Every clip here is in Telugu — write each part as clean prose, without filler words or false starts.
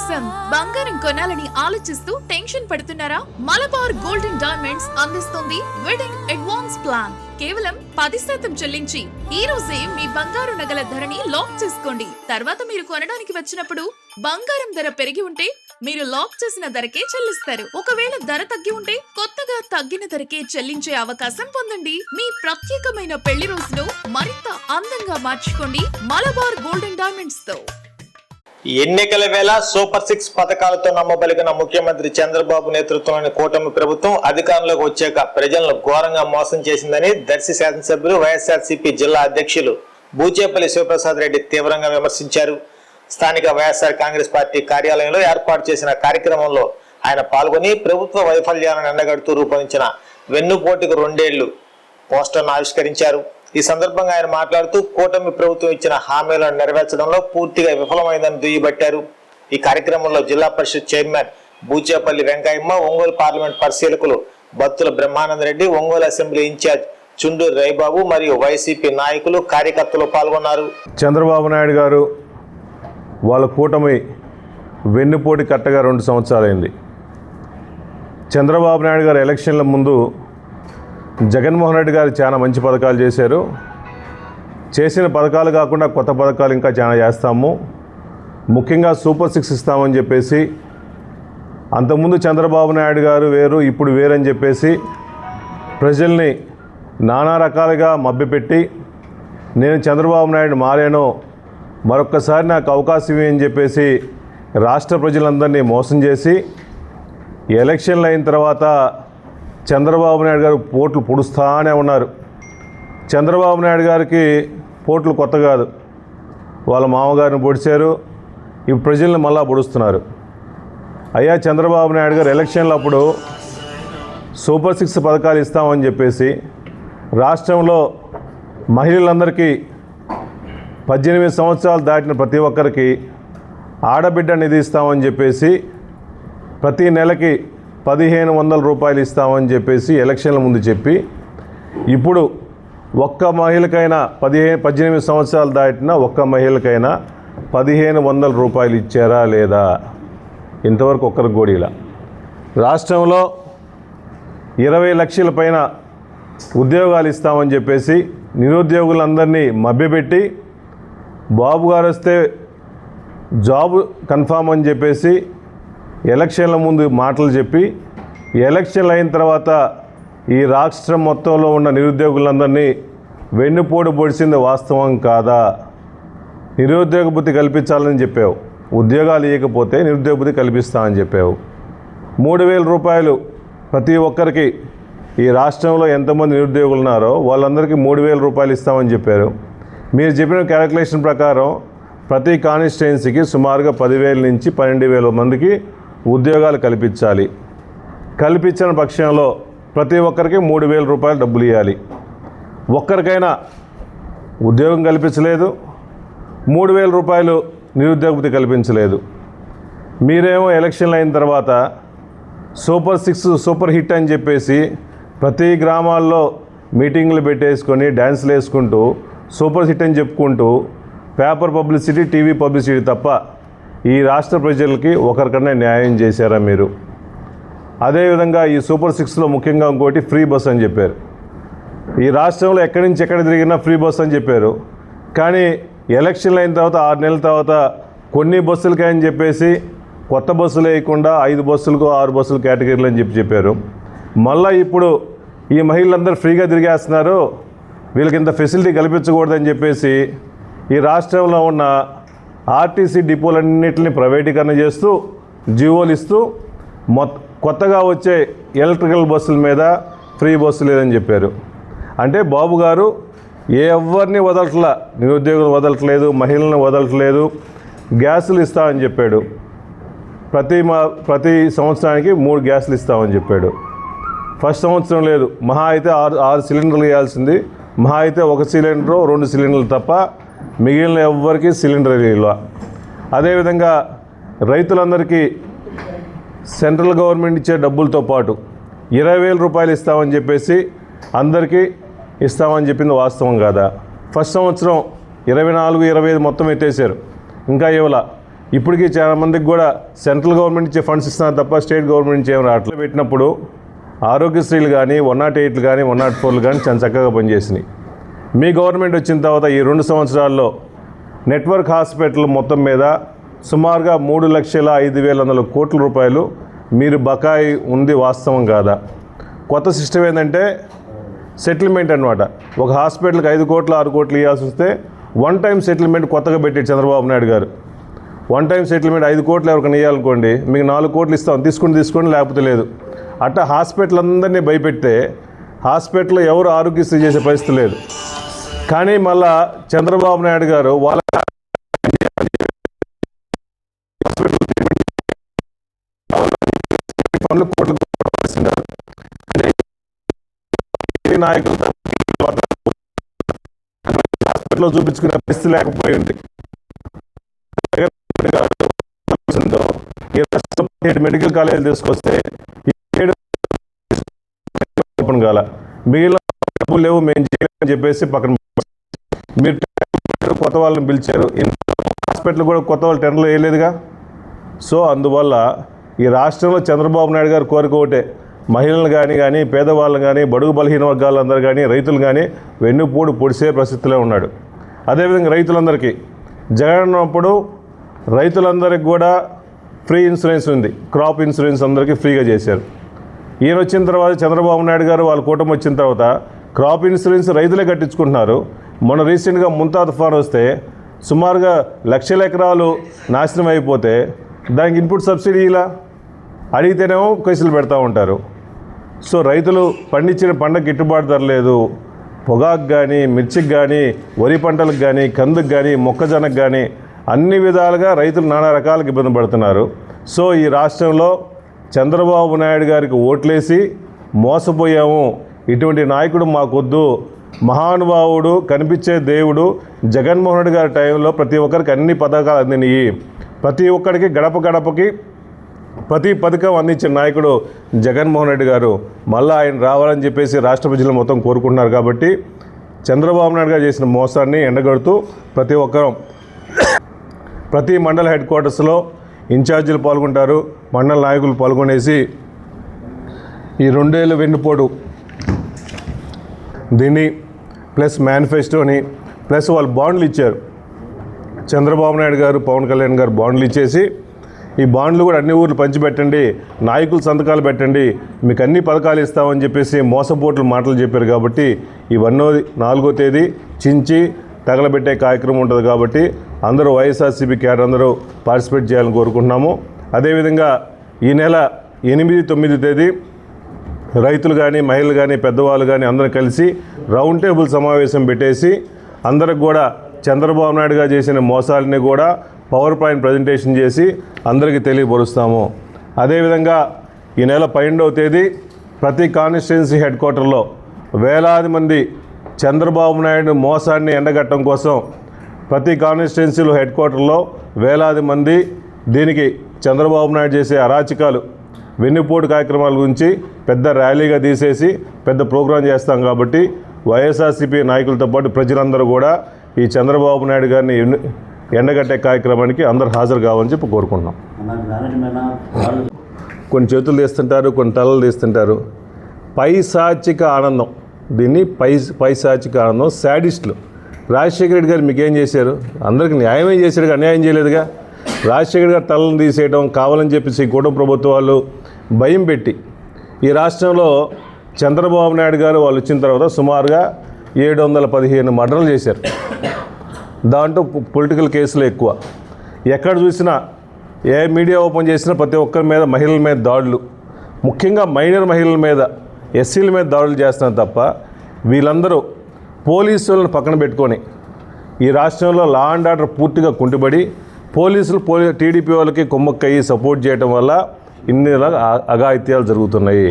కోసం బంగారం కొనాలని ఆలోచిస్తూ టెన్షన్ పడుతున్నారా? మలబార్ గోల్డ్ అండ్ డైమండ్స్ అందిస్తుంది వెడ్డింగ్ అడ్వాన్స్ ప్లాన్. కేవలం 10% చెల్లించి ఈ రోజే మీ బంగారు నగల ధరని లాక్ చేసుకోండి. తర్వాత మీరు కొనడానికి వచ్చినప్పుడు బంగారం ధర పెరిగి ఉంటే మీరు లాక్ చేసిన ధరకే చెల్లిస్తారు. ఒకవేళ ధర తగ్గి ఉంటే కొత్తగా తగ్గిన ధరకే చెల్లించే అవకాశం పొందండి. మీ ప్రత్యేకమైన పెళ్లి రోజును మరింత అందంగా మార్చుకోండి మలబార్ గోల్డ్ అండ్ డైమండ్స్ తో. ఎన్నికల వేళ సూపర్ 6 పథకాలతో నమ్మబలిగిన ముఖ్యమంత్రి చంద్రబాబు నేతృత్వంలోని కూటమి ప్రభుత్వం అధికారంలోకి వచ్చాక ప్రజలను ఘోరంగా మోసం చేసిందని దర్శి శాసనసభ్యులు వైఎస్ఆర్సీపీ జిల్లా అధ్యక్షులు బూచేపల్లి శివప్రసాద్ రెడ్డి తీవ్రంగా విమర్శించారు. స్థానిక వైఎస్ఆర్ కాంగ్రెస్ పార్టీ కార్యాలయంలో ఏర్పాటు చేసిన కార్యక్రమంలో ఆయన పాల్గొని ప్రభుత్వ వైఫల్యాలను ఎండగడుతూ రూపొందించిన వెన్నుపోటుకు 2 ఏళ్లు పోస్టర్ను ఆవిష్కరించారు. ఈ సందర్భంగా ఆయన మాట్లాడుతూ కూటమి ప్రభుత్వం ఇచ్చిన హామీలను నెరవేర్చడంలో పూర్తిగా విఫలమైందని దుయ్యబట్టారు. ఈ కార్యక్రమంలో జిల్లా పరిషత్ చైర్మన్ బూచేపల్లి వెంకయ్యమ్మ, ఒంగోలు పార్లమెంట్ పరిశీలకులు బత్తుల బ్రహ్మానందరెడ్డి, ఒంగోలు అసెంబ్లీ ఇన్ఛార్జ్ చుండూరు రైబాబు మరియు వైసీపీ నాయకులు కార్యకర్తలు పాల్గొన్నారు. చంద్రబాబు నాయుడు గారు వాళ్ళ కూటమి వెన్నుపోటు కట్టగా 2 సంవత్సరాలైంది. చంద్రబాబు నాయుడు గారు ఎలక్షన్ల ముందు జగన్మోహన్ రెడ్డి గారు చాలా మంచి పథకాలు చేశారు. చేసిన పథకాలు కాకుండా కొత్త పథకాలు ఇంకా చాలా చేస్తాము, ముఖ్యంగా సూపర్ 6 ఇస్తామని చెప్పేసి, అంతకుముందు చంద్రబాబు నాయుడు గారు వేరు ఇప్పుడు వేరని చెప్పేసి ప్రజల్ని నానా రకాలుగా మభ్యపెట్టి నేను చంద్రబాబు నాయుడు మారాను, మరొక్కసారి నాకు అవకాశం ఇవ్వని చెప్పేసి రాష్ట్ర ప్రజలందరినీ మోసం చేసి ఎలక్షన్లు అయిన తర్వాత చంద్రబాబు నాయుడు గారు పోట్లు పొడుస్తానే ఉన్నారు. చంద్రబాబు నాయుడు గారికి పోట్లు కొత్త కాదు, వాళ్ళ మామగారిని పొడిచారు, ఇప్పుడు ప్రజల్ని మళ్ళా పొడుస్తున్నారు. అయ్యా చంద్రబాబు నాయుడు గారు ఎలక్షన్లప్పుడు సూపర్ 6 పథకాలు ఇస్తామని చెప్పేసి రాష్ట్రంలో మహిళలందరికీ 18 సంవత్సరాలు దాటిన ప్రతి ఒక్కరికి ఆడబిడ్డ నిధి ఇస్తామని చెప్పేసి ప్రతి నెలకి 1500 రూపాయలు ఇస్తామని చెప్పేసి ఎలక్షన్ల ముందు చెప్పి, ఇప్పుడు ఒక్క మహిళకైనా 18 సంవత్సరాలు దాటిన ఒక్క మహిళకైనా 1500 రూపాయలు ఇచ్చారా లేదా? ఇంతవరకు ఒక్కరికి కూడా ఇలా. రాష్ట్రంలో 20 లక్షల పైన ఉద్యోగాలు ఇస్తామని చెప్పేసి నిరుద్యోగులందరినీ మభ్యపెట్టి బాబు గారు వస్తే జాబ్ కన్ఫామ్ అని చెప్పేసి ఎలక్షన్ల ముందు మాటలు చెప్పి ఎలక్షన్లు అయిన తర్వాత ఈ రాష్ట్రం మొత్తంలో ఉన్న నిరుద్యోగులందరినీ వెన్నుపోటు పొడిచింది వాస్తవం కాదా? నిరుద్యోగ బుద్ధి కల్పించాలని చెప్పావు, ఉద్యోగాలు ఇవ్వకపోతే నిరుద్యోగ బుద్ధి కల్పిస్తామని చెప్పావు. 3000 రూపాయలు ప్రతి ఒక్కరికి, ఈ రాష్ట్రంలో ఎంతమంది నిరుద్యోగులు ఉన్నారో వాళ్ళందరికీ 3000 రూపాయలు ఇస్తామని చెప్పారు. మీరు చెప్పిన క్యాలిక్యులేషన్ ప్రకారం ప్రతి కాన్స్టిట్యుయెన్సీకి సుమారుగా 10,000 నుంచి 12,000 మందికి ఉద్యోగాలు కల్పించాలి. కల్పించిన పక్షంలో ప్రతి ఒక్కరికి 3,000 రూపాయలు డబ్బులు ఇవ్వాలి. ఒక్కరికైనా ఉద్యోగం కల్పించలేదు, 3,000 రూపాయలు నిరుద్యోగ కల్పించలేదు. మీరేమో ఎలక్షన్లు అయిన తర్వాత సూపర్ 6 సూపర్ హిట్ అని చెప్పేసి ప్రతి గ్రామాల్లో మీటింగ్లు పెట్టేసుకొని డ్యాన్స్లు వేసుకుంటూ సూపర్ హిట్ అని చెప్పుకుంటూ పేపర్ పబ్లిసిటీ, టీవీ పబ్లిసిటీ తప్ప ఈ రాష్ట్ర ప్రజలకి ఒకరికన్నా న్యాయం చేశారా మీరు? అదేవిధంగా ఈ సూపర్ 6లో ముఖ్యంగా ఇంకోటి ఫ్రీ బస్ అని చెప్పారు. ఈ రాష్ట్రంలో ఎక్కడి నుంచి ఎక్కడ తిరిగినా ఫ్రీ బస్ అని చెప్పారు. కానీ ఎలక్షన్లు అయిన తర్వాత 6 నెలల తర్వాత కొన్ని బస్సులకి అని చెప్పేసి కొత్త బస్సులు వేయకుండా 5 బస్సులకు 6 బస్సులు కేటగిరీలు అని చెప్పారు. మళ్ళీ ఇప్పుడు ఈ మహిళలందరూ ఫ్రీగా తిరిగేస్తున్నారు, వీళ్ళకి ఇంత ఫెసిలిటీ కల్పించకూడదని చెప్పేసి ఈ రాష్ట్రంలో ఉన్న ఆర్టీసీ డిపోలన్నింటిని ప్రైవేటీకరణ చేస్తూ జీవోలు ఇస్తూ కొత్తగా వచ్చే ఎలక్ట్రికల్ బస్సుల మీద ఫ్రీ బస్సు లేదని చెప్పారు. అంటే బాబు గారు ఎవరిని వదలట్లా, నిరుద్యోగులు వదలట్లేదు, మహిళలను వదలట్లేదు, గ్యాసులు ఇస్తామని చెప్పాడు. ప్రతి సంవత్సరానికి 3 గ్యాసులు ఇస్తామని చెప్పాడు. ఫస్ట్ సంవత్సరం లేదు, మహా అయితే 6 సిలిండర్లు వేయాల్సింది, మహా అయితే 1 సిలిండరు 2 సిలిండర్లు తప్ప మిగిలిన ఎవ్వరికి సిలిండర్ ఇవ్వ. అదేవిధంగా రైతులందరికీ సెంట్రల్ గవర్నమెంట్ ఇచ్చే డబ్బులతో పాటు 20,000 రూపాయలు ఇస్తామని చెప్పేసి అందరికీ ఇస్తామని చెప్పింది వాస్తవం కాదా? ఫస్ట్ సంవత్సరం 24, 25 మొత్తం ఎత్తేసారు, ఇంకా ఇవ్వాల. ఇప్పటికీ చాలా మందికి కూడా సెంట్రల్ గవర్నమెంట్ ఇచ్చే ఫండ్స్ ఇస్తున్నారు తప్ప స్టేట్ గవర్నమెంట్ నుంచి ఏం రావట్లేదు. పెట్టినప్పుడు ఆరోగ్యశ్రీలు కానీ 108లు కానీ 104లు కానీ చాలా చక్కగా పనిచేసినాయి. మీ గవర్నమెంట్ వచ్చిన తర్వాత ఈ 2 సంవత్సరాల్లో నెట్వర్క్ హాస్పిటల్ మొత్తం మీద సుమారుగా 3,05,100 కోట్ల రూపాయలు మీరు బకాయి ఉంది. వాస్తవం కాదా? కొత్త సిస్టమ్ ఏంటంటే సెటిల్మెంట్ అనమాట. ఒక హాస్పిటల్కి 5 కోట్లు 6 కోట్లు ఇవ్వాల్సి వస్తే వన్ టైం సెటిల్మెంట్ కొత్తగా పెట్టాడు చంద్రబాబు నాయుడు గారు. వన్ టైం సెటిల్మెంట్ 5 కోట్లు ఎవరికైనా ఇవ్వాలనుకోండి, మీకు 4 కోట్లు ఇస్తాం, తీసుకోండి లేకపోతే లేదు. అట్లా హాస్పిటల్ అందరినీ భయపెడితే హాస్పిటల్లో ఎవరు ఆరోగ్యశ్రీ చేసే పరిస్థితి లేదు. కానీ మళ్ళా చంద్రబాబు నాయుడు గారు వాళ్ళ నాయకులు హాస్పిటల్లో చూపించుకునే పరిస్థితి లేకపోయింది. మెడికల్ కాలేజీలు తీసుకొస్తే ఓపెన్ కాల, మిగిలిన డబ్బులు లేవు మేము చేయాలని చెప్పేసి పక్కన మీరు కొత్త వాళ్ళని పిలిచారు. హాస్పిటల్ కూడా కొత్త వాళ్ళు టెండర్లు వేయలేదుగా. సో అందువల్ల ఈ రాష్ట్రంలో చంద్రబాబు నాయుడు గారు కోరిక ఒకటే, మహిళలు కానీ పేదవాళ్ళు కానీ బడుగు బలహీన వర్గాలందరూ కానీ రైతులు కానీ వెన్నుపూడు పొడిసే పరిస్థితిలో ఉన్నాడు. అదేవిధంగా రైతులందరికీ జగన్ ఉన్నప్పుడు రైతులందరికీ కూడా ఫ్రీ ఇన్సూరెన్స్ ఉంది. క్రాప్ ఇన్సూరెన్స్ అందరికీ ఫ్రీగా చేశారు. ఈయన వచ్చిన తర్వాత చంద్రబాబు నాయుడు గారు వాళ్ళ కూటమి వచ్చిన తర్వాత క్రాప్ ఇన్సూరెన్స్ రైతులే కట్టించుకుంటున్నారు. మొన్న రీసెంట్గా ముంతా తుఫాను వస్తే సుమారుగా 1,00,000 ఎకరాలు నాశనం అయిపోతే దానికి ఇన్పుట్ సబ్సిడీ ఇలా అడిగితేనేమో కేసులు పెడతా ఉంటారు. సో రైతులు పండించిన పంట గిట్టుబాటు ధర లేదు. పొగాకు కానీ మిర్చికి కానీ వరి పంటలకు కానీ కందుకు కానీ మొక్కజొన్నకు కానీ అన్ని విధాలుగా రైతులు నానా రకాలకు ఇబ్బంది పడుతున్నారు. సో ఈ రాష్ట్రంలో చంద్రబాబు నాయుడు గారికి ఓట్లేసి మోసపోయాము, ఇటువంటి నాయకుడు మాకొద్దు, మహానుభావుడు కనిపించే దేవుడు జగన్మోహన్ రెడ్డి గారి టైంలో ప్రతి ఒక్కరికి అన్ని పథకాలు అందినాయి, ప్రతి ఒక్కరికి గడప గడపకి ప్రతి పథకం అందించిన నాయకుడు జగన్మోహన్ రెడ్డి గారు. మళ్ళీ ఆయన రావాలని చెప్పేసి రాష్ట్ర ప్రజలు మొత్తం కోరుకుంటున్నారు. కాబట్టి చంద్రబాబు నాయుడు గారు చేసిన మోసాన్ని ఎండగడుతూ ప్రతి ఒక్కరం ప్రతి మండల హెడ్ క్వార్టర్స్లో ఇన్ఛార్జీలు పాల్గొంటారు, మండల నాయకులు పాల్గొనేసి ఈ 2 ఏళ్ళ వెన్నుపోటు దీన్ని ప్లస్ మేనిఫెస్టోని ప్లస్ వాళ్ళు బాండ్లు ఇచ్చారు. చంద్రబాబు నాయుడు గారు పవన్ కళ్యాణ్ గారు బాండ్లు ఇచ్చేసి ఈ బాండ్లు కూడా అన్ని ఊర్లు పంచిపెట్టండి, నాయకులు సంతకాలు పెట్టండి, మీకు అన్ని పథకాలు ఇస్తామని చెప్పేసి మోసపోట్లు మాటలు చెప్పారు. కాబట్టి ఈ 4వ తేదీ చించి తగలబెట్టే కార్యక్రమం ఉంటుంది. కాబట్టి అందరూ వైఎస్ఆర్సీపీ క్యాడర్ అందరూ పార్టిసిపేట్ చేయాలని కోరుకుంటున్నాము. అదేవిధంగా ఈ నెల 8, 9 తేదీ రైతులు కానీ మహిళలు కానీ పెద్దవాళ్ళు కానీ అందరూ కలిసి రౌండ్ టేబుల్ సమావేశం పెట్టేసి అందరికి కూడా చంద్రబాబు నాయుడు గారు చేసిన మోసాలని కూడా పవర్ పాయింట్ ప్రజెంటేషన్ చేసి అందరికీ తెలియపరుస్తాము. అదేవిధంగా ఈ నెల 12వ తేదీ ప్రతి కాన్స్టిట్యున్సీ హెడ్ క్వార్టర్లో వేలాది మంది చంద్రబాబు నాయుడు మోసాన్ని ఎండగట్టడం కోసం ప్రతి కాన్స్టిట్యున్సీలో హెడ్ క్వార్టర్లో వేలాది మంది దీనికి చంద్రబాబు నాయుడు చేసే అరాచకాలు వెన్నుపోటు కార్యక్రమాల గురించి పెద్ద ర్యాలీగా తీసేసి పెద్ద ప్రోగ్రాం చేస్తాం. కాబట్టి వైఎస్ఆర్సీపీ నాయకులతో పాటు ప్రజలందరూ కూడా ఈ చంద్రబాబు నాయుడు గారిని ఎండగట్టే కార్యక్రమానికి అందరూ హాజరు కావాలని చెప్పి కోరుకుంటున్నాం. కొన్ని చేతులు తీస్తుంటారు, కొన్ని తలలు తీస్తుంటారు. పైశాచిక ఆనందం, దీన్ని పైశాచిక ఆనందం. శాడిస్టులు రాజశేఖర రెడ్డి గారు మీకేం చేశారు? అందరికీ న్యాయమే చేశాడుగా, అన్యాయం చేయలేదుగా. రాజశేఖర గారు తలను తీసేయడం కావాలని చెప్పేసి కుటుంబ ప్రభుత్వాలు భయం పెట్టి ఈ రాష్ట్రంలో చంద్రబాబు నాయుడు గారు వాళ్ళు వచ్చిన తర్వాత సుమారుగా 715 మర్డర్లు చేశారు. దాంట్లో పొలిటికల్ కేసులు ఎక్కువ. ఎక్కడ చూసినా ఏ మీడియా ఓపెన్ చేసినా ప్రతి ఒక్కరి మీద మహిళల మీద దాడులు, ముఖ్యంగా మైనర్ మహిళల మీద ఎస్సీల మీద దాడులు చేస్తున్నారు తప్ప వీళ్ళందరూ పోలీసులను పక్కన పెట్టుకొని ఈ రాష్ట్రంలో లా అండ్ ఆర్డర్ పూర్తిగా కుంటుబడి పోలీసులు టీడీపీ వాళ్ళకి కొమ్మక్కయ్యి సపోర్ట్ చేయడం వల్ల ఇన్ని అఘాయిత్యాలు జరుగుతున్నాయి.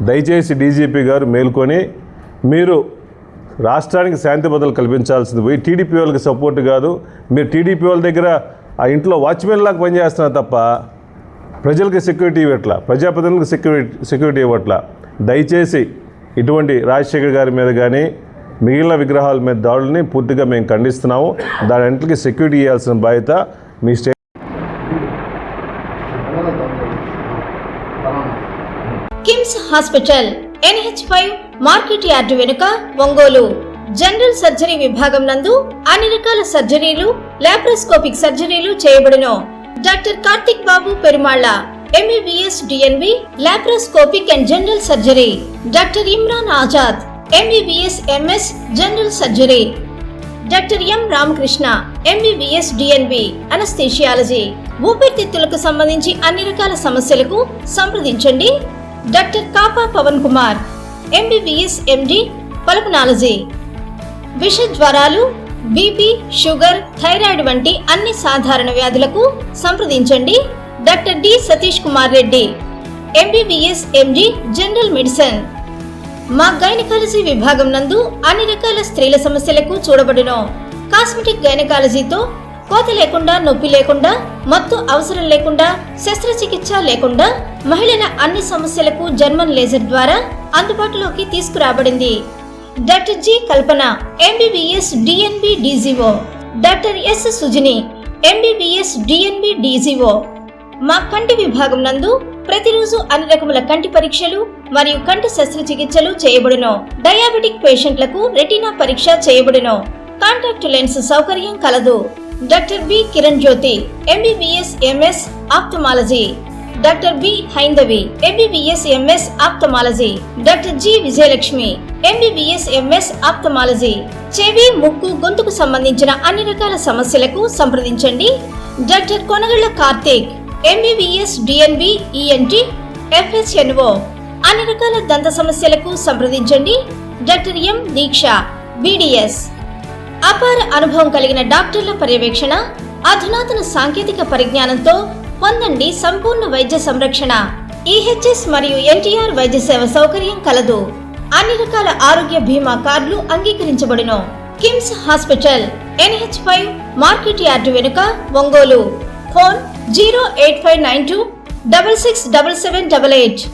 దయచేసి డీజీపీ గారు మేల్కొని మీరు రాష్ట్రానికి శాంతి భద్రతలు కల్పించాల్సింది పోయి టీడీపీ వాళ్ళకి సపోర్ట్ కాదు. మీరు టీడీపీ వాళ్ళ దగ్గర ఆ ఇంట్లో వాచ్మెన్ లాగా పనిచేస్తున్నారు తప్ప ప్రజలకి సెక్యూరిటీ ఇవ్వట్లా, ప్రజాప్రతినిధులకు సెక్యూరిటీ ఇవ్వట్లా. దయచేసి ఇటువంటి రాజశేఖర్ గారి మీద కానీ మిగిలిన విగ్రహాల మీద దాడుల్ని పూర్తిగా మేము ఖండిస్తున్నాము. దాని వెంటకి సెక్యూరిటీ ఇవ్వాల్సిన బాధ్యత మీ హాస్పిటల్ NH5 మార్కెట్ యార్డు వెనుక ఒంగోలు. జనరల్ సర్జరీ విభాగం నందు అన్ని రకాల సర్జరీలు, లాప్రోస్కోపిక్ సర్జరీలు చేయబడును. Doctor Karthik Babu Perumalla MBBS DNB laparoscopic and general surgery. Doctor Imran Azad MBBS MS general surgery. Doctor M Ramakrishna MBBS DNB anaesthesiology. ఊపిరితిత్తులకు సంబంధించి అన్ని రకాల సమస్యలకు సంప్రదించండి. Doctor Kapa Pavan Kumar MBBS MD pulmonology. విష జ్వరాలు, బీపీ, షుగర్, థైరాయిడ్ వంటి అన్ని సాధారణ వ్యాధులకు సంప్రదించండి. Doctor D Satish Kumar Reddy MBBS MD general medicine. మా గైనకాలజీ విభాగం నందు అన్ని రకాల స్త్రీల సమస్యలకు చూడబడును. కాస్మెటిక్ గైనకాలజీతో కోత లేకుండా, నొప్పి లేకుండా, మత్తు అవసరం లేకుండా, శస్త్రచికిత్స లేకుండా మహిళల అన్ని సమస్యలకు జర్మన్ లేజర్ ద్వారా అందుబాటులోకి తీసుకురాబడింది. డాక్టర్ జి కల్పన MBBS DNB DGO. Doctor yes Sujini MBBS DNB DGO. మా కంటి విభాగం నందు ప్రతిరోజు అన్ని రకముల కంటి పరీక్షలు మరియు కంటి శస్త్రచికిత్సలు చేయబడును. డయాబెటిక్ పేషెంట్లకు రెటీనా పరీక్ష చేయబడును. కాంటాక్ట్ లెన్స్ సౌకర్యం కలదు. Doctor B Kiran Jyothi MBBS MS ophthalmology. Doctor B Haindavi MBBS MS ophthalmology. Doctor G Vijayalakshmi MBBS MS ophthalmology. చెవి, ముక్కు, గొంతుకు సంబంధించిన అన్ని రకాల సమస్యలకు సంప్రదించండి. Doctor Konagalla Karthik MBBS DNB ENT FHNO. అన్ని రకాల దంత సమస్యలకు సంప్రదించండి. Doctor M Deeksha BDS. అపార అనుభవం కలిగిన డాక్టర్ల పర్యవేక్షణ, అధునాతన సాంకేతిక పరిజ్ఞానంతో పొందండి సంపూర్ణ వైద్య సంరక్షణ. EHS మరియు NTR వైద్య సేవ సౌకర్యం కలదు. అన్ని రకాల ఆరోగ్య బీమా కార్డులు అంగీకరించబడును. KIMS hospital NH5 market yard వెనుక ఒంగోలు. ఫోన్ 08592 667788.